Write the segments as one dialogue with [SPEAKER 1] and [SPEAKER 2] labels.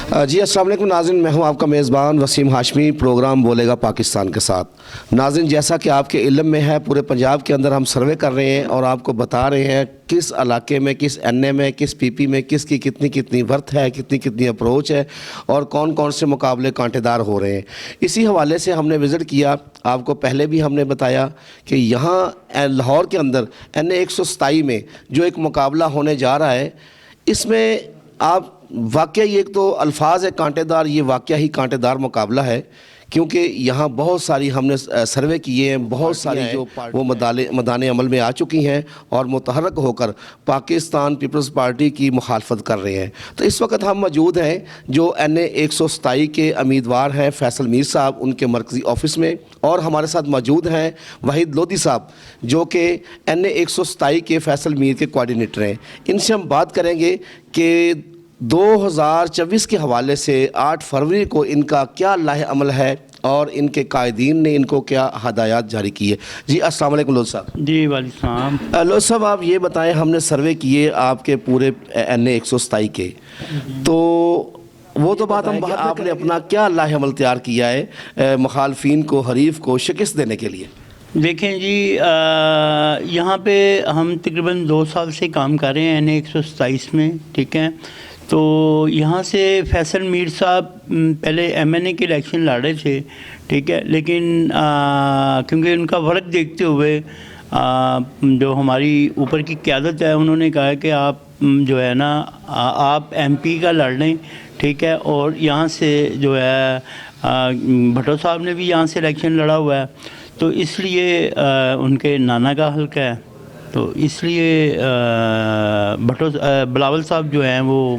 [SPEAKER 1] جی السلام علیکم ناظرین، میں ہوں آپ کا میزبان وسیم ہاشمی، پروگرام بولے گا پاکستان کے ساتھ۔ ناظرین، جیسا کہ آپ کے علم میں ہے، پورے پنجاب کے اندر ہم سروے کر رہے ہیں اور آپ کو بتا رہے ہیں کس علاقے میں، کس این اے میں، کس پی پی میں کس کی کتنی ورتھ ہے، کتنی اپروچ ہے اور کون کون سے مقابلے کانٹے دار ہو رہے ہیں۔ اسی حوالے سے ہم نے وزٹ کیا، آپ کو پہلے بھی ہم نے بتایا کہ یہاں لاہور کے اندر این اے 127 میں جو ایک مقابلہ ہونے جا رہا ہے، اس میں آپ واقعی ایک تو الفاظ ہے کانٹے دار، یہ واقعہ ہی کانٹے دار مقابلہ ہے، کیونکہ یہاں بہت ساری ہم نے سروے کیے ہیں، بہت ساری جو وہ میدان عمل میں آ چکی ہیں اور متحرک ہو کر پاکستان پیپلز پارٹی کی مخالفت کر رہے ہیں۔ تو اس وقت ہم موجود ہیں جو این اے 127 کے امیدوار ہیں فیصل میر صاحب، ان کے مرکزی آفس میں، اور ہمارے ساتھ موجود ہیں وحید لودھی صاحب جو کہ این اے 127 کے فیصل میر کے کوارڈینیٹر ہیں۔ ان سے ہم بات کریں گے کہ 2024 کے حوالے سے 8 فروری کو ان کا کیا لاہ عمل ہے اور ان کے قائدین نے ان کو کیا ہدایات جاری کی ہے۔ جی السلام علیکم لودھی صاحب۔
[SPEAKER 2] جی وعلیکم السلام۔
[SPEAKER 1] لودھی صاحب، آپ یہ بتائیں، ہم نے سروے کیے آپ کے پورے این اے 127 کے، تو وہ تو بات ہم بعد میں، آپ نے اپنا کیا لاہ عمل تیار کیا ہے مخالفین کو، حریف کو شکست دینے کے لیے؟
[SPEAKER 2] دیکھیں جی، یہاں پہ ہم تقریباً 2 سال سے کام کر رہے ہیں این اے 127 میں، ٹھیک ہے۔ تو یہاں سے فیصل میر صاحب پہلے ایم این اے کے الیکشن لڑ رہے تھے، ٹھیک ہے، لیکن کیونکہ ان کا ورک دیکھتے ہوئے جو ہماری اوپر کی قیادت ہے، انہوں نے کہا کہ آپ جو ہے نا آپ ایم پی کا لڑ لیں، ٹھیک ہے، اور یہاں سے جو ہے بھٹو صاحب نے بھی یہاں سے الیکشن لڑا ہوا ہے، تو اس لیے ان کے نانا کا حلقہ ہے، تو اس لیے بلاول صاحب جو ہیں وہ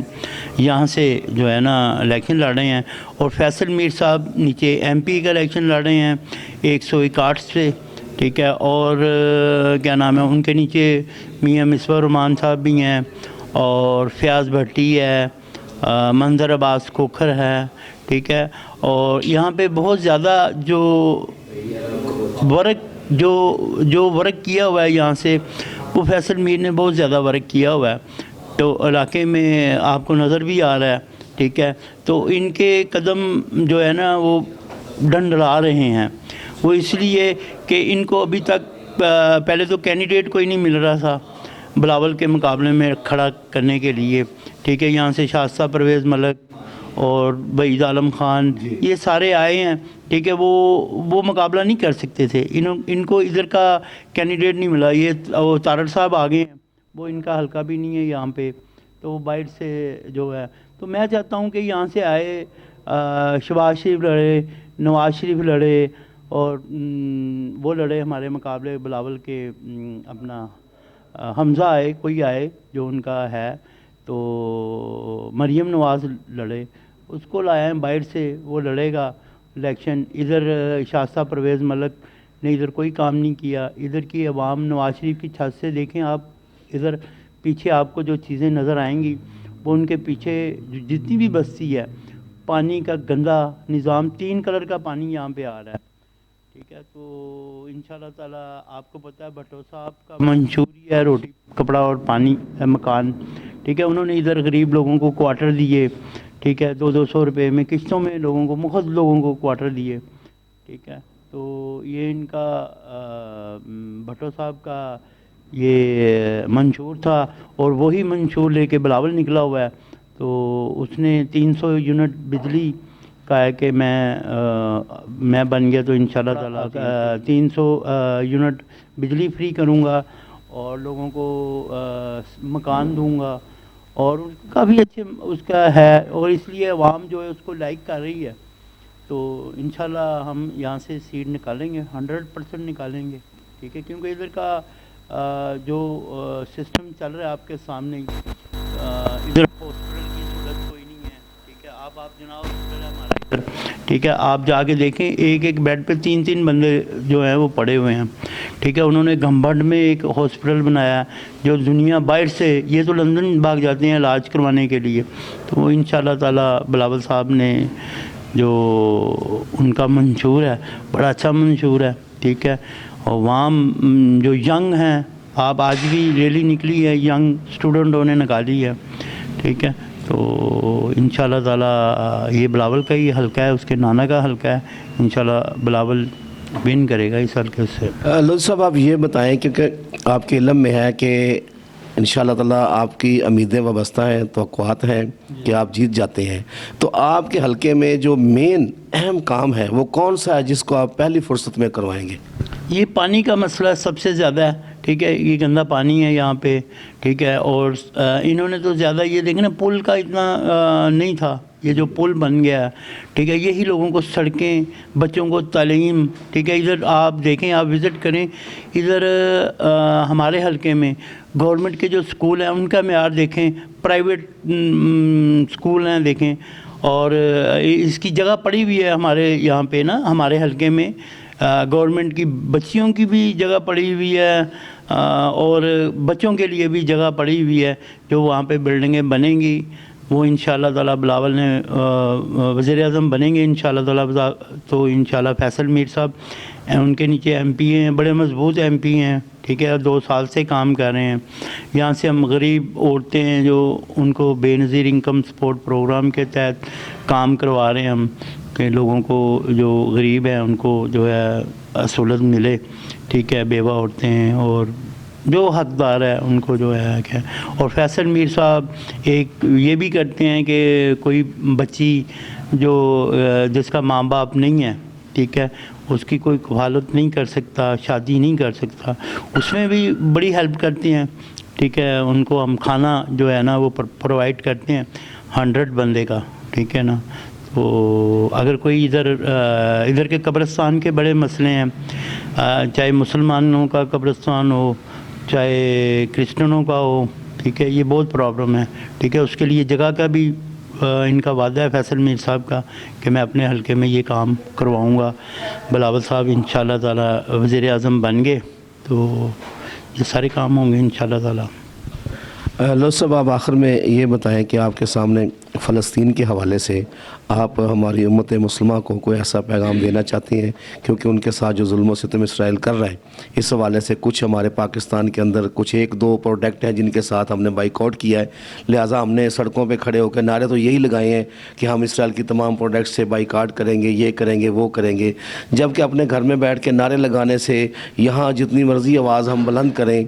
[SPEAKER 2] یہاں سے جو ہے نا الیکشن لڑ رہے ہیں، اور فیصل میر صاحب نیچے ایم پی کا الیکشن لڑ رہے ہیں 161 سے، ٹھیک ہے، اور کیا نام ہے، ان کے نیچے میاں مصباح الرحمان صاحب بھی ہیں، اور فیاض بھٹی ہے، منظر عباس کھوکھر ہے، ٹھیک ہے، اور یہاں پہ بہت زیادہ جو ورک کیا ہوا ہے یہاں سے، وہ فیصل میر نے بہت زیادہ ورک کیا ہوا ہے، تو علاقے میں آپ کو نظر بھی آ رہا ہے، ٹھیک ہے۔ تو ان کے قدم جو ہے نا وہ ڈنڈلا رہے ہیں، وہ اس لیے کہ ان کو ابھی تک پہلے تو کینڈیڈیٹ کوئی نہیں مل رہا تھا بلاول کے مقابلے میں کھڑا کرنے کے لیے، ٹھیک ہے۔ یہاں سے شائستہ پرویز ملک اور وحید عالم خان یہ سارے آئے ہیں، ٹھیک ہے، وہ مقابلہ نہیں کر سکتے تھے، ان کو ادھر کا کینڈیڈیٹ نہیں ملا۔ یہ وہ طارق صاحب آگے ہیں، وہ ان کا حلقہ بھی نہیں ہے یہاں پہ، تو وہ باہر سے جو ہے، تو میں چاہتا ہوں کہ یہاں سے آئے، شہباز شریف لڑے، نواز شریف لڑے، اور وہ لڑے ہمارے مقابلے بلاول کے، اپنا حمزہ آئے، کوئی آئے جو ان کا ہے، تو مریم نواز لڑے، اس کو لائے ہیں باہر سے، وہ لڑے گا الیکشن۔ ادھر شائستہ پرویز ملک نے ادھر کوئی کام نہیں کیا، ادھر کی عوام نواز شریف کی چھت سے دیکھیں آپ، ادھر پیچھے آپ کو جو چیزیں نظر آئیں گی، وہ ان کے پیچھے جتنی بھی بستی ہے، پانی کا گندا نظام، 3 کلر کا پانی یہاں پہ آ رہا ہے، ٹھیک ہے۔ تو انشاءاللہ تعالیٰ آپ کو پتہ ہے بھٹو صاحب کا منشور ہی ہے روٹی کپڑا اور پانی مکان، ٹھیک ہے، انہوں نے ادھر غریب لوگوں کو کوارٹر دیے، ٹھیک ہے، 200 روپے میں قسطوں میں لوگوں کو، مفت لوگوں کو کوارٹر دیے، ٹھیک ہے۔ تو یہ ان کا بھٹو صاحب کا یہ منشور تھا، اور وہی منشور لے کے بلاول نکلا ہوا ہے، تو اس نے 300 یونٹ بجلی کا ہے کہ میں بن گیا تو انشاءاللہ تعالیٰ 300 یونٹ بجلی فری کروں گا، اور لوگوں کو مکان دوں گا، اور ان کا بھی اچھے اس کا ہے، اور اس لیے عوام جو ہے اس کو لائک کر رہی ہے، تو انشاءاللہ ہم یہاں سے سیٹ نکالیں گے، 100% نکالیں گے، ٹھیک ہے، کیونکہ ادھر کا جو سسٹم چل رہا ہے آپ کے سامنے ہی، ادھر ہاسپٹل کی سہولت کوئی نہیں ہے، ٹھیک ہے، آپ جناب ہاسپٹل ہے ہمارا ادھر، ٹھیک ہے، آپ جا کے دیکھیں، ایک بیڈ پہ 3 بندے جو ہیں وہ پڑے ہوئے ہیں، ٹھیک ہے۔ انہوں نے گھمبھٹ میں ایک ہاسپٹل بنایا جو دنیا باہر سے، یہ تو لندن بھاگ جاتے ہیں علاج کروانے کے لیے، تو وہ انشاءاللہ تعالیٰ بلاول صاحب نے جو ان کا منشور ہے بڑا اچھا منشور ہے، ٹھیک ہے، اور عوام جو ینگ ہیں، آپ آج بھی ریلی نکلی ہے، ینگ اسٹوڈنٹوں نے نکالی ہے، ٹھیک ہے، تو انشاءاللہ تعالی یہ بلاول کا ہی حلقہ ہے، اس کے نانا کا حلقہ ہے، انشاءاللہ بلاول ون کرے گا اس حلقے سے۔
[SPEAKER 1] لطف صاحب آپ یہ بتائیں، کیونکہ آپ کے علم میں ہے کہ انشاءاللہ تعالیٰ آپ کی امیدیں وابستہ ہیں، توقعات ہیں کہ آپ جیت جاتے ہیں، تو آپ کے حلقے میں جو مین اہم کام ہے وہ کون سا ہے جس کو آپ پہلی فرصت میں کروائیں گے؟
[SPEAKER 2] یہ پانی کا مسئلہ سب سے زیادہ ہے، ٹھیک ہے، یہ گندا پانی ہے یہاں پہ، ٹھیک ہے، اور انہوں نے تو زیادہ یہ دیکھیں نا، پل کا اتنا نہیں تھا، یہ جو پل بن گیا ہے، ٹھیک ہے، یہی لوگوں کو سڑکیں، بچوں کو تعلیم، ٹھیک ہے، ادھر آپ دیکھیں، آپ وزٹ کریں، ادھر ہمارے حلقے میں گورنمنٹ کے جو سکول ہیں ان کا معیار دیکھیں، پرائیویٹ سکول ہیں دیکھیں، اور اس کی جگہ پڑی ہوئی ہے ہمارے یہاں پہ نا، ہمارے حلقے میں گورنمنٹ کی بچیوں کی بھی جگہ پڑی ہوئی ہے، اور بچوں کے لیے بھی جگہ پڑی ہوئی ہے، جو وہاں پہ بلڈنگیں بنیں گی، وہ انشاءاللہ تعالیٰ بلاول نے وزیر اعظم بنیں گے انشاءاللہ تعالیٰ، تو انشاءاللہ فیصل میر صاحب ان کے نیچے ایم پی ہیں، بڑے مضبوط ایم پی ہیں، ٹھیک ہے، 2 سال سے کام کر رہے ہیں۔ یہاں سے ہم غریب عورتیں ہیں جو ان کو بے نظیر انکم سپورٹ پروگرام کے تحت کام کروا رہے ہیں ہم، کہ لوگوں کو جو غریب ہیں ان کو جو ہے سہولت ملے، ٹھیک ہے، بیوہ عورتیں ہیں اور جو حقدار ہے ان کو جو ہے کہ، اور فیصل میر صاحب ایک یہ بھی کرتے ہیں کہ کوئی بچی جو جس کا ماں باپ نہیں ہے، ٹھیک ہے، اس کی کوئی کفالت نہیں کر سکتا، شادی نہیں کر سکتا، اس میں بھی بڑی ہیلپ کرتے ہیں، ٹھیک ہے، ان کو ہم کھانا جو ہے نا وہ پرووائڈ کرتے ہیں 100 بندے کا، ٹھیک ہے نا۔ تو اگر کوئی ادھر کے قبرستان کے بڑے مسئلے ہیں، چاہے مسلمانوں کا قبرستان ہو چاہے کرسچنوں کا ہو، ٹھیک ہے، یہ بہت پرابلم ہے، ٹھیک ہے، اس کے لیے جگہ کا بھی ان کا وعدہ ہے فیصل میر صاحب کا کہ میں اپنے حلقے میں یہ کام کرواؤں گا۔ بلاول صاحب انشاءاللہ تعالی وزیر اعظم بن گئے تو یہ سارے کام ہوں گے انشاءاللہ تعالی۔
[SPEAKER 1] لطف صاحب آپ آخر میں یہ بتائیں کہ آپ کے سامنے فلسطین کے حوالے سے آپ ہماری امت مسلمہ کو کوئی ایسا پیغام دینا چاہتی ہیں، کیونکہ ان کے ساتھ جو ظلم و ستم اسرائیل کر رہا ہے، اس حوالے سے کچھ ہمارے پاکستان کے اندر کچھ 1-2 پروڈکٹ ہیں جن کے ساتھ ہم نے بائیک آؤٹ کیا ہے، لہٰذا ہم نے سڑکوں پہ کھڑے ہو کے نعرے تو یہی لگائے ہیں کہ ہم اسرائیل کی تمام پروڈکٹ سے بائیک آؤٹ کریں گے، یہ کریں گے، وہ کریں گے، جبکہ اپنے گھر میں بیٹھ کے نعرے لگانے سے یہاں جتنی مرضی آواز ہم بلند کریں،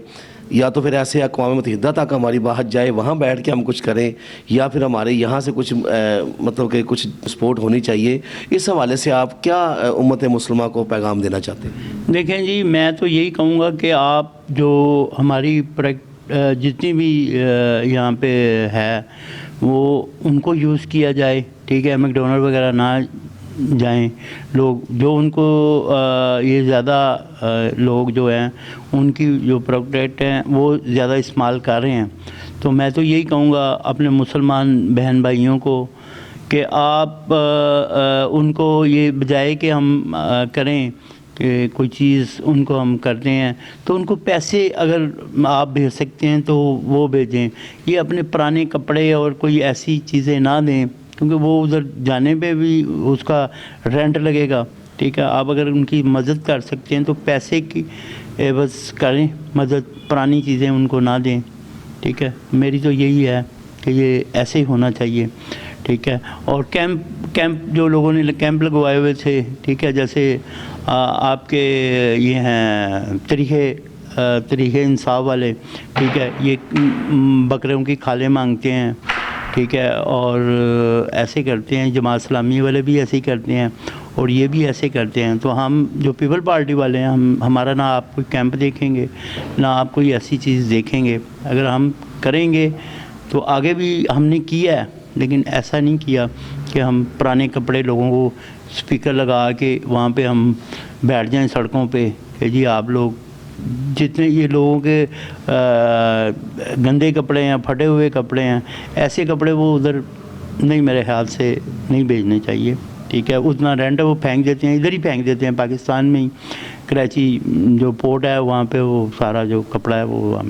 [SPEAKER 1] یا تو پھر ایسے اقوام متحدہ تک ہماری بات جائے، وہاں بیٹھ کے ہم کچھ کریں، یا پھر ہمارے یہاں سے کچھ مطلب کہ کچھ سپورٹ ہونی چاہیے، اس حوالے سے آپ کیا امت مسلمہ کو پیغام دینا چاہتے ہیں؟
[SPEAKER 2] دیکھیں جی، میں تو یہی کہوں گا کہ آپ جو ہماری جتنی بھی یہاں پہ ہے وہ ان کو یوز کیا جائے، ٹھیک ہے، میکڈونلڈ وغیرہ نہ جائیں لوگ، جو ان کو یہ زیادہ لوگ جو ہیں ان کی جو پروڈکٹ ہیں وہ زیادہ استعمال کر رہے ہیں، تو میں تو یہی کہوں گا اپنے مسلمان بہن بھائیوں کو کہ آپ ان کو یہ بجائے کہ ہم کریں کہ کوئی چیز ان کو ہم کرتے ہیں تو ان کو پیسے اگر آپ بھیج سکتے ہیں تو وہ بھیجیں، یہ اپنے پرانے کپڑے اور کوئی ایسی چیزیں نہ دیں، کیونکہ وہ ادھر جانے پہ بھی اس کا رینٹ لگے گا، ٹھیک ہے، آپ اگر ان کی مدد کر سکتے ہیں تو پیسے کی عوض کریں مدد، پرانی چیزیں ان کو نہ دیں، ٹھیک ہے، میری تو یہی ہے کہ یہ ایسے ہی ہونا چاہیے، ٹھیک ہے۔ اور کیمپ جو لوگوں نے کیمپ لگوائے ہوئے تھے، ٹھیک ہے، جیسے آپ کے یہ ہیں طریقے انصاف والے، ٹھیک ہے، یہ بکروں کی کھالیں مانگتے ہیں، ٹھیک ہے، اور ایسے کرتے ہیں، جماعت اسلامی والے بھی ایسے ہی کرتے ہیں اور یہ بھی ایسے کرتے ہیں، تو ہم جو پیپل پارٹی والے ہیں ہمارا نہ آپ کوئی کیمپ دیکھیں گے نہ آپ کوئی ایسی چیز دیکھیں گے، اگر ہم کریں گے تو آگے بھی ہم نے کیا ہے، لیکن ایسا نہیں کیا کہ ہم پرانے کپڑے لوگوں کو اسپیکر لگا کے وہاں پہ ہم بیٹھ جائیں سڑکوں پہ کہ جی آپ لوگ جتنے یہ لوگوں کے گندے کپڑے ہیں، پھٹے ہوئے کپڑے ہیں، ایسے کپڑے وہ ادھر نہیں، میرے خیال سے نہیں بھیجنے چاہیے، ٹھیک ہے، اتنا رینٹ ہے وہ پھینک دیتے ہیں، ادھر ہی پھینک دیتے ہیں پاکستان میں ہی، کراچی جو پورٹ ہے وہاں پہ وہ سارا جو کپڑا ہے وہ ہم